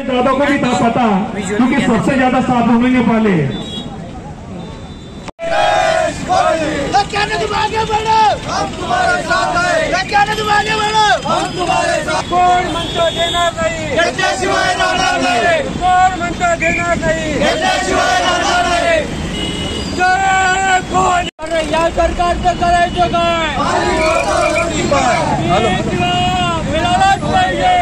दादा को भी था पता क्योंकि सबसे ज्यादा साथ उन्होंने पाले। तुम आगे बढ़ो, हम तुम्हारे साथ हैं। तुम आगे बढ़ो, हम तुम्हारे साथ। कोण म्हणतो देणार नाही, घेतल्याशिवाय राहणार नाही। कोण म्हणतो देणार नाही, घेतल्याशिवाय राहणार नाही। अरे या सरकारचं करायचं काय? मिळालंच पाहिजे।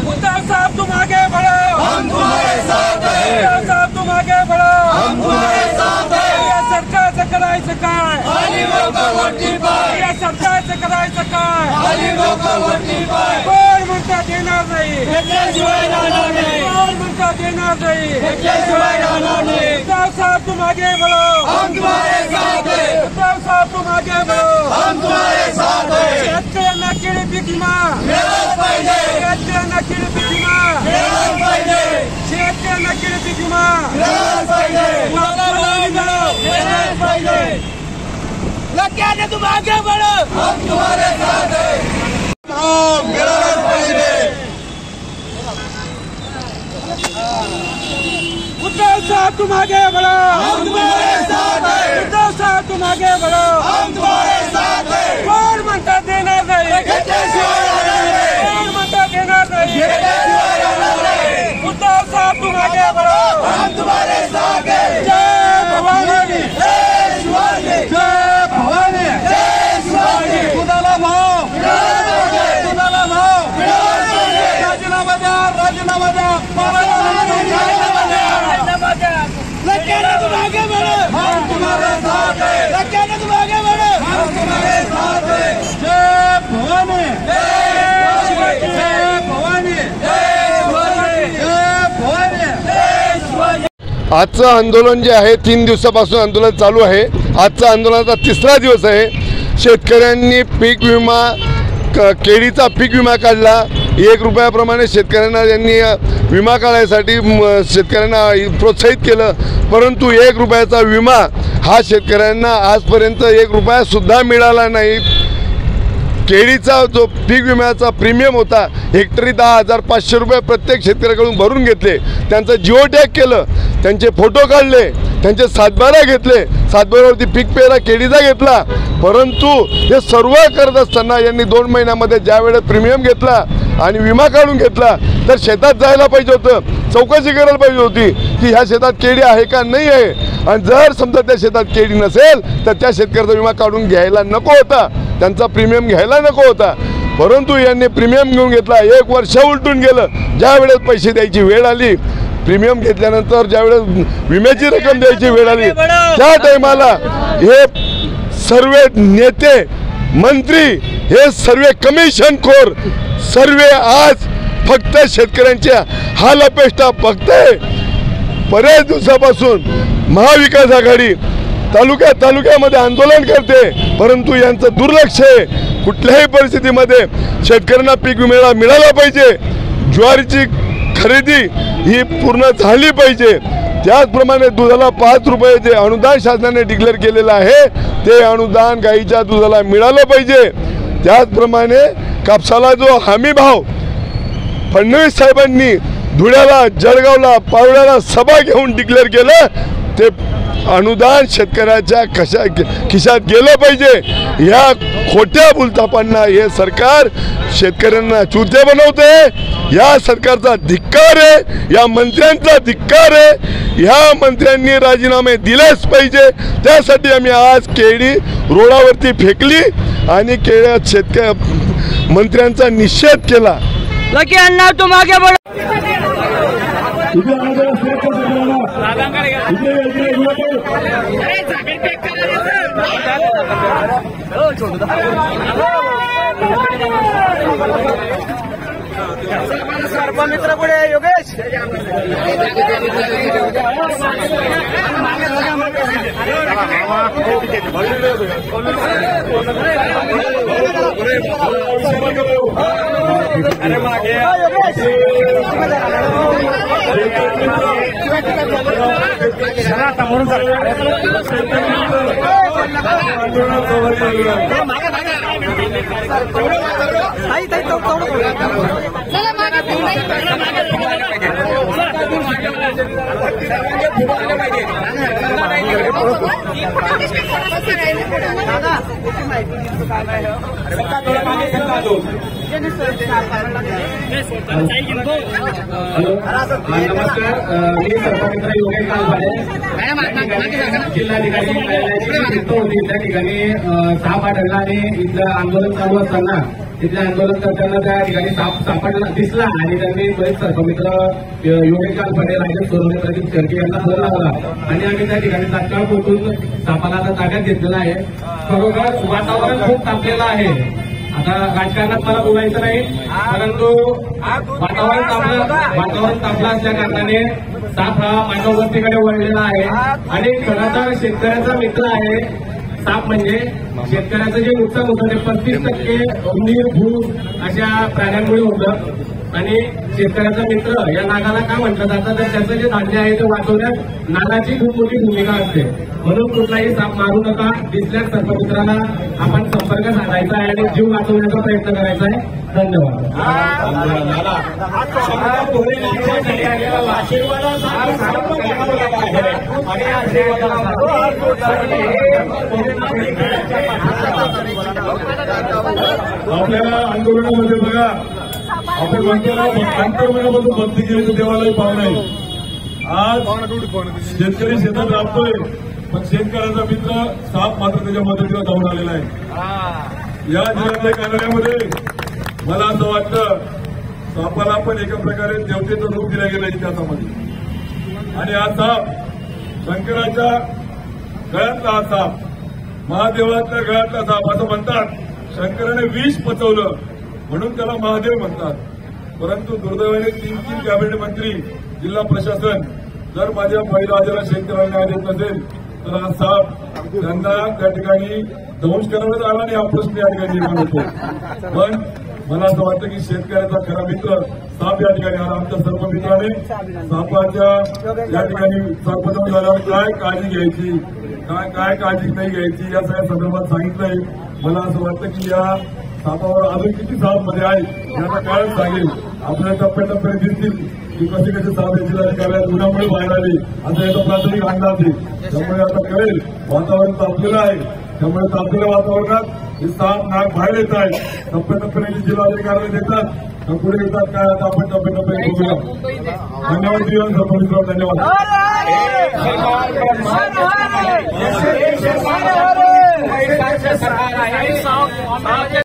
उद्धव साहब तुम आगे बढ़ो, हम तुम्हारे साथ हैं। उद्धव साहब तुम आगे बढ़ो, हम तुम्हारे साथ हैं। या सरकारचं करायचं काय? खाली लोकं वोटी पाय, या सरकारचं करायचं काय? खाली लोकं वोटी पाय। कोण म्हणतो देणार नाही, घेतल्याशिवाय राहणार नाही। कोण म्हणतो देणार नाही, घेतल्याशिवाय राहणार नाही। उद्धव साहब तुम आगे बढ़ो, हम तुम्हारे साथ हैं। उद्धव साहब तुम आगे बढ़ो, हम तुम्हारे साथ हैं। शेतकऱ्यांना केळी पीक विमा मिळालंच पाहिजे, शेतकऱ्यांना केळी पीक विमा मिळालंच पाहिजे, शेतकऱ्यांना केळी पीक विमा मिळालंच पाहिजे, मिळालंच पाहिजे। लक्ष्याने तुम आगे बढ़ो, हम तुम्हारे साथ हैं। मिळालंच पाहिजे। उद्धव साहब तुम आगे बढ़ो, हम तुम्हारे साथ हैं। उद्धव साहब तुम आगे बढ़ो, हम तुम्हारे साथ हैं। कोण म्हणता देणार नाही, घेतल्याशिवाय राहणार नाही। कोण म्हणता देणार नाही, घेतल्याशिवाय राहणार नाही। उद्धव साहब तुम आगे बढ़ो, हम तुम्हारे साथ हैं। जय भवानी, जय शिवाजी, जय भवानी, जय शिवाजी। दुधाला भाव, मिळालंच पाहिजे, दुधाला भाव, मिळालंच पाहिजे। राजीनामा द्या, राजीनामा द्या, लक्ष्याने तुम आगे बढ़ो, हम तुम्हारे साथ हैं। लक्ष्याने तुम आगे बढ़ो, हम तुम्हारे साथ हैं। जय भवानी, जय शिवाजी, जय भवानी, जय शिवाजी, जय भवानी। जय शिवाजी। आजचं आंदोलन जे आहे 3 दिवसापासून आंदोलन चालू आहे। आजचा आंदोलनाचा 3रा दिवस आहे। शेतकऱ्यांनी पीक विमा केळीचा पीक विमा काढला। 1 रुपयाप्रमाणे शेतकऱ्यांना यांनी विमा काढण्यासाठी शेतकऱ्यांना प्रोत्साहित केलं, परंतु 1 रुपयाचा विमा हा शेतकऱ्यांना आजपर्यंत 1 रुपयासुद्धा मिळाला नाही। केळीचा जो पीक विम्याचा प्रीमियम होता हेक्टरी 10,500 रुपये प्रत्येक शेतकऱ्याकडून भरून घेतले, त्यांचं जिओ टॅग केलं, त्यांचे फोटो काढले, त्यांचे सातबारा घेतले, सातबाऱ्यावरती पीक पेरा केळीचा घेतला, परंतु हे सर्व करत असताना यांनी 2 महिन्यामध्ये ज्या वेळेस प्रीमियम घेतला आणि विमा काढून घेतला तर शेतात जायला पाहिजे होतं, चौकशी करायला पाहिजे होती की ह्या शेतात केळी आहे का नाही आहे, आणि जर समजा त्या शेतात केळी नसेल तर त्या शेतकऱ्याचा विमा काढून घ्यायला नको होता, त्यांचा प्रीमियम घ्यायला नको होता, परंतु यांनी प्रीमियम घेऊन घेतला। 1 वर्ष उलटून गेलं। ज्या वेळेस पैसे द्यायची वेळ आली, प्रीमियम घेतल्यानंतर ज्या वेळेस विम्याची रक्कम द्यायची वेळ आली त्या टायमाला हे सर्व नेते मंत्री हे सर्व कमिशनखोर सर्व आज फक्त शेतकऱ्यांच्या हालअपेष्टा बघते। बरेच दिवसापासून महाविकास आघाडी तालुक्यामध्ये आंदोलन करते, परंतु यांचं दुर्लक्ष आहे। कुठल्याही परिस्थितीमध्ये शेतकऱ्यांना पीक विमा मिळाला पाहिजे, ज्वारीची खरेदी ही पूर्ण झाली पाहिजे, त्याचप्रमाणे दुधाला 5 रुपये जे अनुदान शासनाने डिक्लेअर केलेलं आहे ते अनुदान गाईच्या दुधाला मिळालं पाहिजे, त्याचप्रमाणे कापसाला जो हमी भाव फडणवीस साहेबांनी धुळ्याला, जळगावला, पावड्याला सभा घेऊन डिक्लेअर केलं ते अनुदान शेतकऱ्याच्या खिशात गेलं पाहिजे। या खोट्या बुलतापांना हे सरकार शेतकऱ्यांना चुरते बनवते। या सरकारचा धिक्कार आहे, या मंत्र्यांचा धिक्कार आहे। या मंत्र्यांनी राजीनामे दिलेच पाहिजे। त्यासाठी आम्ही आज केळी रोडावरती फेकली आणि मंत्र्यांचा निषेध केला। लक्ष्याने तुम आगे बढ़ो, मित्र पुढे योगेश अरे मागे चला मागे नमस्कार, मी सर्पमित्र योगेश कालपाडे, जिल्हाधिकारी कार्यालयाची होती. त्या ठिकाणी साप आढळला आणि इथलं आंदोलन चालू असताना तिथल्या आंदोलनकर्त्यांना त्या ठिकाणी साप सापडला दिसला आणि त्यांनी बरेच सर्पमित्र योगेश कालपाडे, राजेश सोनवणे, प्रदीप शेळके यांना फोन लावला आणि आम्ही त्या ठिकाणी तात्काळ पोहोचून सापाला आता ताब्यात घेतलेला आहे. खरोखर वातावरण खूप तापलेलं आहे. आता राजकारणात मला बोलायचं नाही, परंतु वातावरण तापलं असल्या कारणाने साप हा मानववस्तीकडे वळलेला आहे आणि खरं तर शेतकऱ्याचा मित्र आहे साप. म्हणजे शेतकऱ्याचं जे नुकसान होतं ते 35% नीर, भूस अशा प्राण्यांमुळे होतं आणि शेतकऱ्याचा मित्र या नागाला का म्हटलं जातं तर त्याचं जे धान्य आहे ते वाचवण्यात नागाची खूप मोठी भूमिका असते. म्हणून कुठलाही साप मारू नका. दिसल्यास सर्पमित्राला आपण संपर्क साधायचा आहे आणि जीव वाचवण्याचा प्रयत्न करायचा आहे. धन्यवाद. आपल्याला आंदोलनामध्ये बघा, आपण म्हणतो ना आंतरमनापासून बंदी केली तर देवालाही पाव नाही. आज शेतकरी शेतात राबतोय, पण शेतकऱ्याचा मित्र साप मात्र त्याच्या मदतीला धावून आलेला आहे. या जिल्ह्यातल्या कार्यालयामध्ये मला असं वाटतं सापाला पण एका प्रकारे देवतेचं रूप दिलं गेलं इतिहासामध्ये. आणि हा साप शंकराच्या गळ्यातला हा साप, महादेवाच्या गळ्यातला साप असं म्हणतात. शंकराने विष पचवलं म्हणून त्याला महादेव म्हणतात. परंतु दुर्दैवाने 3 कॅबिनेट मंत्री, जिल्हा प्रशासन जर माझ्या बळीराजाला शेतकऱ्यांना न्याय देत नसेल तर हा साप त्यांना त्या ठिकाणी दंश करण्यात आला आणि हा प्रश्न या ठिकाणी निर्माण होतो. पण मला असं वाटतं की शेतकऱ्याचा खरा मित्र साप या ठिकाणी आला. आमच्या सर्व मित्राने सापाच्या या ठिकाणी सर्पदंश झाल्यावर काय काळजी घ्यायची, काय काळजी नाही घ्यायची या सगळ्या संदर्भात सांगितलंय. मला असं वाटतं की या सापावर अजून किती साप मध्ये आहे याचा काळच सांगेल. आपल्या टप्प्याटप्प्याने दिसतील की कसे साप या जिल्हाधिकाऱ्यात उन्हामुळे बाहेर आले असं याचा प्राथमिक अंदाज आहे. त्यामुळे आता कळेल वातावरण तापलेलं आहे. त्यामुळे तापलेल्या वातावरणात हे साप नाग बाहेर येत आहे. टप्प्याटप्प्याने जिल्हाधिकाऱ्याला देतात पुढे येतात काय आता आपण टप्प्याटप्प्याने बघूया. धन्यवाद जीवन सर्व धन्यवाद.